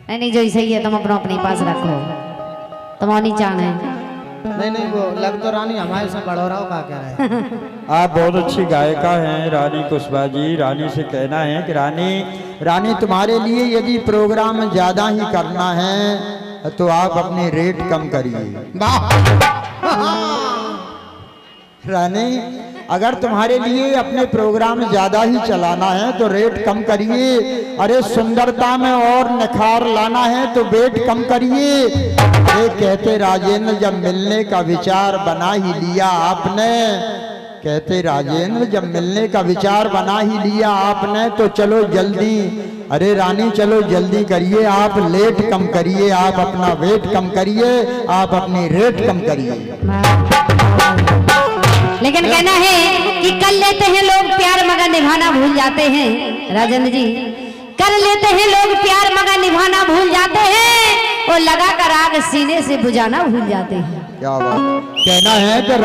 नहीं जो सही है तुम अपना अपने पास रखो, तुम्हारी जान है। नहीं वो लग तो रानी हमारे से बड़ोराव का कह रहे हैं। आप बहुत अच्छी गायिका हैं रानी कुशवाहा जी। रानी से कहना है कि रानी तुम्हारे लिए यदि प्रोग्राम ज्यादा ही करना है तो आप अपनी रेट कम करिए। रानी अगर तुम्हारे लिए अपने प्रोग्राम ज्यादा ही चलाना है तो रेट कम करिए। अरे सुंदरता में और निखार लाना है तो वेट कम करिए। अरे कहते राजेंद्र जब मिलने का विचार बना ही लिया आपने, कहते राजेंद्र जब मिलने का विचार बना ही लिया आपने तो चलो जल्दी, अरे रानी चलो जल्दी करिए, आप लेट कम करिए, आप अपना वेट कम करिए, आप अपनी रेट कम करिए। लेकिन कहना है कि कर लेते हैं लोग प्यार मगर निभाना भूल जाते हैं। राजेंद्र जी कर लेते हैं लोग प्यार मगर निभाना भूल जाते हैं, और लगा कर आग सीने से बुझाना भूल जाते हैं। क्या बात कहना है कि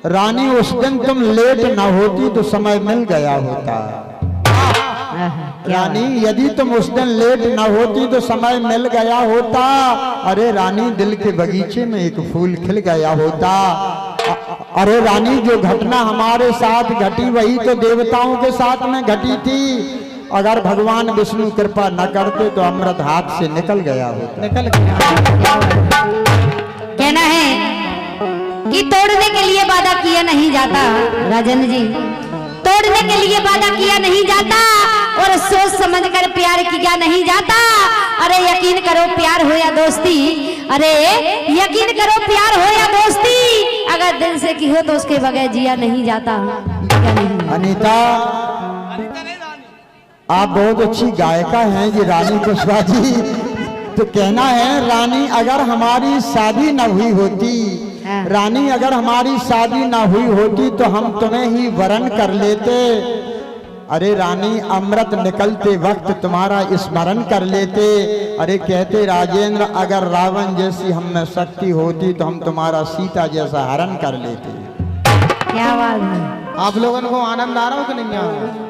रानी उस दिन तुम लेट ना होती तो समय मिल गया होता। रानी यदि तुम उस दिन लेट ना होती तो समय मिल गया होता। अरे रानी दिल के बगीचे में एक फूल खिल गया होता। अरे रानी जो घटना हमारे साथ घटी वही तो देवताओं के साथ में घटी थी। अगर भगवान विष्णु कृपा न करते तो अमृत हाथ से निकल गया होता। निकल गया। कहना है कि तोड़ने के लिए वादा किया नहीं जाता। राजेंद्र जी तोड़ने के लिए वादा किया नहीं जाता, और सोच समझकर प्यार किया नहीं जाता। अरे यकीन करो प्यार हो या दोस्ती, अरे यकीन करो प्यार हो या दोस्ती, अगर दिल से की हो तो उसके बगैर जिया नहीं जाता। अनीता आप बहुत अच्छी गायिका हैं जी रानी कुशवाहा जी। तो कहना है रानी अगर हमारी शादी न हुई होती, रानी अगर हमारी शादी ना हुई होती तो हम तुम्हें ही वरण कर लेते। अरे रानी अमृत निकलते वक्त तुम्हारा स्मरण कर लेते। अरे कहते राजेंद्र अगर रावण जैसी हम में शक्ति होती तो हम तुम्हारा सीता जैसा हरण कर लेते। क्या बात है। आप लोगों को आनंद आ रहा हो कि नहीं आ रहा?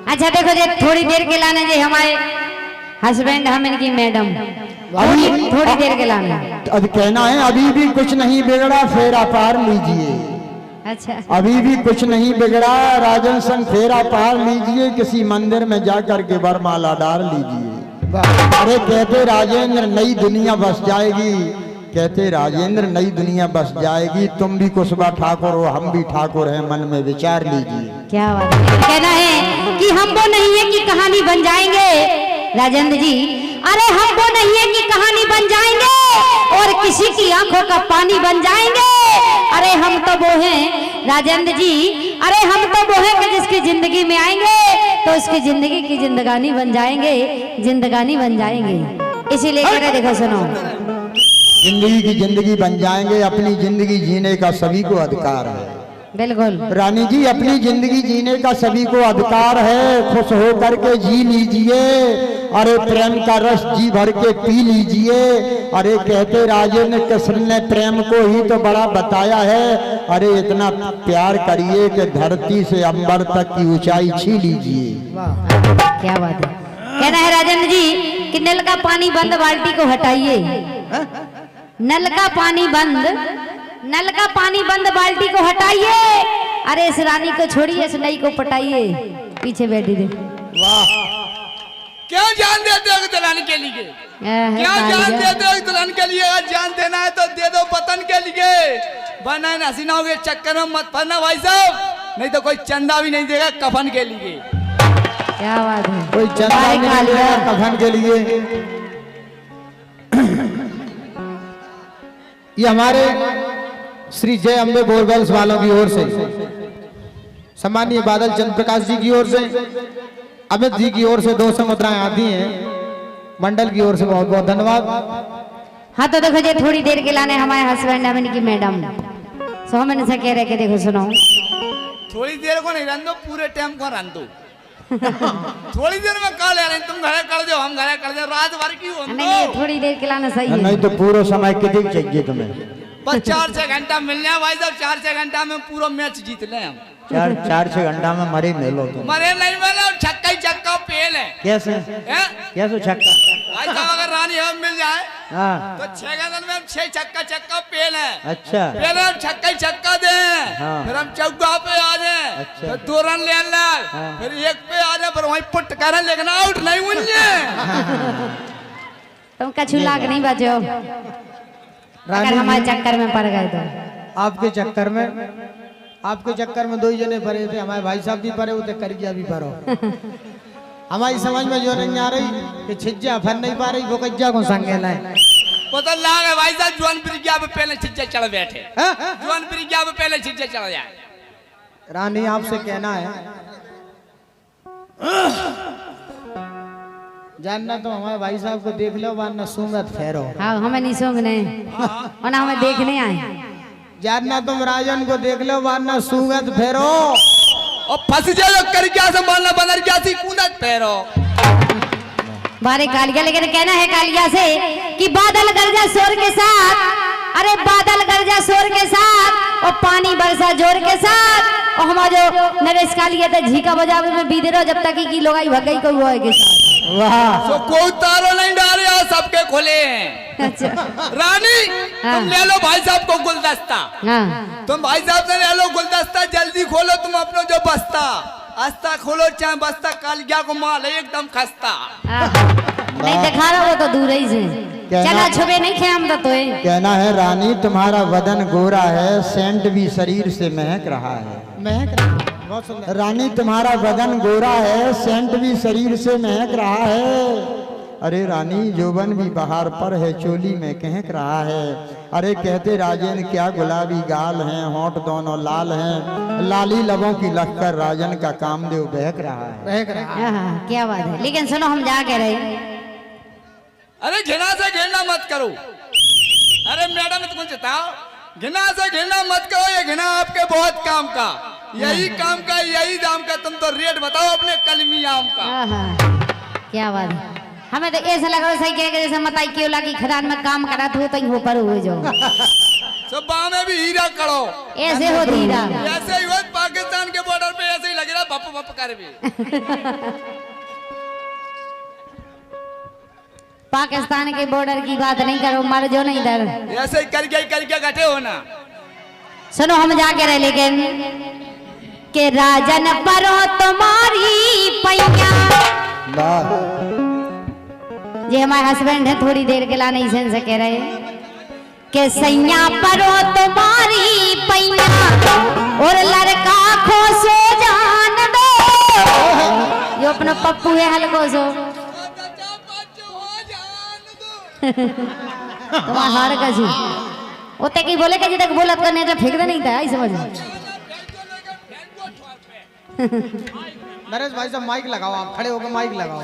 अच्छा देखो जी थोड़ी देर के लाने जी हमारे हस्बैंड हम इनकी मैडम थोड़ी देर के लाने। अब कहना है अभी भी कुछ नहीं बिगड़ा फेरा पार लीजिए। अच्छा अभी भी कुछ नहीं बिगड़ा राजन संग फेरा पार लीजिए, किसी मंदिर में जाकर के वरमाला डाल लीजिए। अरे कहते राजेंद्र नई दुनिया बस जाएगी, कहते राजेंद्र नई दुनिया बस जाएगी। तुम भी कुशवाहा ठाकुर हो हम भी ठाकुर हैं, मन में विचार लीजिए। क्या बात है। कहना है कि हम वो नहीं है कि कहानी बन जाएंगे। राजेंद्र जी अरे हम वो नहीं है कि कहानी बन जाएंगे और किसी की आंखों का पानी बन जाएंगे। अरे हम तो वो हैं राजेंद्र जी, अरे हम तो वो हैं कि जिसकी जिंदगी में आएंगे तो उसकी जिंदगी की जिंदगानी बन जाएंगे, जिंदगानी बन जाएंगे। इसीलिए कह रहे देखो सुनो जिंदगी की जिंदगी बन जाएंगे। अपनी जिंदगी जीने का सभी को अधिकार है। बिल्कुल रानी जी अपनी जिंदगी जीने का सभी को अधिकार है। खुश हो करके जी लीजिए, अरे प्रेम का रस जी भर के पी लीजिए। अरे कहते राजेंद्र कृष्ण ने प्रेम को ही तो बड़ा बताया है। अरे इतना प्यार करिए कि धरती से अंबर तक की ऊंचाई छी लीजिए। क्या बात है। कहना है राजेंद्र जी कि नल का पानी बंद बाल्टी को हटाइए। नल का पानी बंद, नल का पानी बंद बाल्टी को हटाइए। अरे इस रानी को छोड़िए, इस नई को पटाइए। पीछे बैठी दे। वाह क्या जान देते हो दुल्हन के लिए, क्या जान देते हो दुल्हन के लिए। अगर जान देना है तो दे दो वतन के लिए, वरना हसीनाओं के चक्कर में मत पड़ना भाई साहब, नहीं तो कोई चंदा भी नहीं देगा कफन के लिए। क्या बात है। कोई चंदा नहीं देगा कफन के लिए। ये हमारे श्री जय अम्बे बोरवेल्स वालों की ओर से सम्मानीय बादल चंद्र प्रकाश जी की ओर से, अमित जी की ओर से 200 मुद्राएं आती हैं। मंडल की ओर से बहुत बहुत धन्यवाद। हाँ तो देखो जी थोड़ी देर के लाने हमारे हस्बैंड हम इनकी मैडम सो मैंने से कह रहे कि देखो सुनो थोड़ी देर को नहीं रन दो, पूरे टाइम को रन दो। थोड़ी देर में कॉल आ रहे तुम घरे कर दो हम घरे कर दो, रात भर की हो। नहीं थोड़ी देर के लाना सही है। नहीं तो पूरा समय कितनी चाहिए तुम्हें? बस 4-6 घंटा मिल जाए भाई साहब, 4-6 घंटा में पूरा मैच जीत ले हम। 4-6 घंटा में मरे मेलो तुम। मरे नहीं मेलो, छक्का ही छक्का फेल है। कैसे हैं? कैसे छक्का? जाए हाँ तो 6 गजन में हम 6 चक्का पेल है। अच्छा पहले हम छक्का दे, हाँ। फिर हम चौका पे आ जाए, अच्छा। फिर 2 रन ले लाल, हाँ। फिर 1 पे आ जाए, फिर वहीं पुट कर लेकिन आउट नहीं मुझे। तुम कछु लाग नहीं बचो अगर हमारे चक्कर में पड़ गए तो। आपके चक्कर में 2 जने पड़े थे, हमारे भाई साहब भी पड़े थे, करगिया भी पड़ो। हमारी समझ में जो नहीं आ रही कि छिज्जा फन नहीं पा रही, वो कज्जा को संगे लाए। पता लाग है भाई साहब, जुआन ब्रिग्या पे पहले छिज्जा चढ़ बैठे, जुआन ब्रिग्या पे पहले छिज्जा चढ़ जाए। रानी आपसे कहना है, जानना तो हमारे भाई साहब को देख लो, वरना सूंगत फेरो। हाँ हमें नहीं सूंघने वरना हमें देखने आए। जानना तुम राजन को देख लो, वरना सूंगत फेरो। और फंस जाओ कर क्या संभालना बनर क्या सी कूदत पैरो। बारे कालिया, लेकिन कहना है कालिया से कि बादल गरजा शोर के साथ, अरे बादल गरजा शोर के साथ और पानी बरसा जोर के साथ, और हमारा जो नरेश कालिया था झीका बजावे में बीते रहो जब तक कि लोग आई भगई को हुआ है के साथ। वाह, तो कोई तारो नहीं डाले और सबके खोले हैं। अच्छा रानी हाँ। तुम ले लो भाई साहब को गुलदस्ता, हाँ तुम भाई साहब से ले लो गुलदस्ता, जल्दी खोलो तुम अपना जो बस्ता, अस्ता खोलो चाहे बस्ता, कालिया को माल है एकदम खस्ता। नहीं दिखा रहा वो तो दूर ही से चला छुपे नहीं खे हम तो कहना है रानी तुम्हारा बदन गोरा है, सेंट भी शरीर से महक रहा है। महक बहुत सुंदर। रानी तुम्हारा बदन गोरा है, सेंट भी शरीर से महक रहा है। अरे रानी जोबन भी बहार पर है, चोली में कहक रहा है। अरे कहते राजन क्या गुलाबी गाल हैं, होंठ दोनों लाल हैं, लाली लबों की लखकर राजन का कामदेव बहक रहा है। महक रहा। हाँ, क्या बात है। लेकिन सुनो हम जा कह रहे, अरे घिना से घिरना मत करो। अरे मैडम तुम चताओ, घिना से घिरना मत करो, ये घिना आपके बहुत काम का, यही काम का यही दाम का। तुम तो रेट बताओ अपने कलमी आम का। क्या बात है। हमें तो ऐसा लग रहा सही कह जैसे मताई केवला की खदान में काम करा तो ही हो पर हो जाओ। सब बाह में भी हीरा करो, ऐसे हो धीरा, ऐसे ही हो पाकिस्तान के बॉर्डर पे ऐसे ही लग रहा बप बप कर भी। पाकिस्तान के बॉर्डर की बात नहीं करो, मर जो नहीं डर। ऐसे ही करके घटे हो ना। सुनो हम जा के रहे लेकिन के राजन परो तुम्हारी पैया, ये हमारे हस्बैंड है, थोड़ी देर के ला नहीं से कह रहे के सैया परो तुम्हारी पैया और लड़का खो सो जान दो। यो अपना पप्पू है हल्को सो तुम्हारा हार कसी ओते की बोले कि तक बोलत करने तो फेंक दे नहीं था, आई समझ। नरेश भाई साहब माइक लगाओ, आप खड़े होकर माइक लगाओ,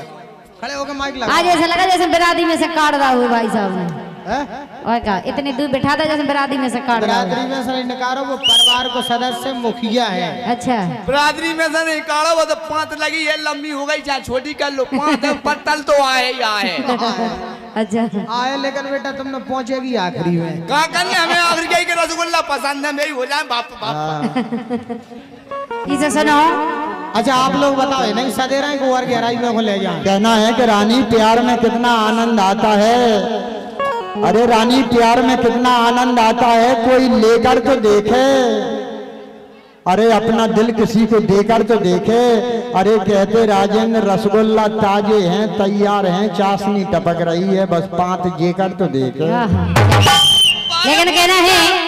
खड़े होकर माइक लगाओ। आज ऐसा लगा जैसे बिरादी में से काट रहा हुआ भाई साहब ने। और क्या इतनी दूर बैठा था जैसे बिरादी में से काट रहा। बिरादरी में से निकालो, वो परिवार को सदस्य मुखिया है। अच्छा बिरादरी में से नहीं काढ़ो, वो तो पांत लगी है, लंबी हो गई चाहे छोटी कर लो, पांत पर तल तो आए ही आए। अच्छा आए लेकिन बेटा तुमने पहुंचेगी आखिरी में। कहा करने हमें आखिरी के रसगुल्ला पसंद है, मेरी हो जाए बाप बाप। इसे सुनो। अच्छा आप लोग बताओ, नहीं सदे रहे कुंवर गहराई में को ले जाए। कहना है कि रानी प्यार में कितना आनंद आता है। अरे रानी प्यार में कितना आनंद आता है, कोई लेकर तो देखे, अरे अपना दिल किसी को देकर तो देखे। अरे कहते राजेंद्र रसगुल्ला ताजे हैं, तैयार हैं, चाशनी टपक रही है, बस पांत जेकर तो देखे। लेकिन कहना है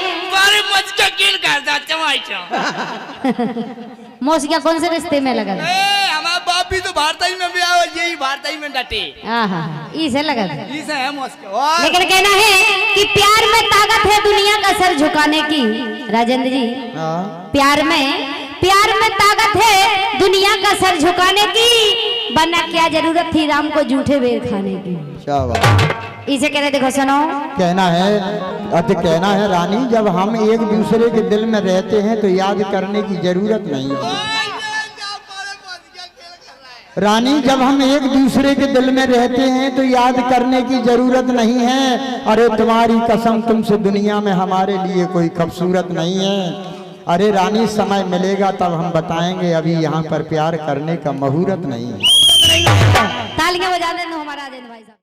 मौसिया कौन से रिश्ते में लगा? हमारा बाप भी तो भारतीय में भी आया, यही भारतीय में डटे। इसे लगा इसे है मौसिया। लेकिन कहना है कि प्यार में ताकत है दुनिया का सर झुकाने की। राजेंद्र जी प्यार में ताकत है दुनिया का सर झुकाने की, वरना क्या जरूरत थी राम को जूठे बेर खाने की। इसे कह रहे देखो सुनो। कहना है रानी जब हम एक दूसरे के दिल में रहते हैं तो याद करने की जरूरत नहीं है। रानी जब हम एक दूसरे के दिल में रहते हैं तो याद करने की जरूरत नहीं है। अरे तुम्हारी कसम तुमसे दुनिया में हमारे लिए कोई खूबसूरत नहीं है। अरे रानी समय मिलेगा तब हम बताएंगे, अभी यहाँ पर प्यार करने का मुहूर्त नहीं है। तालियां बजा देना हमारा राजेंद्र भाई साहब।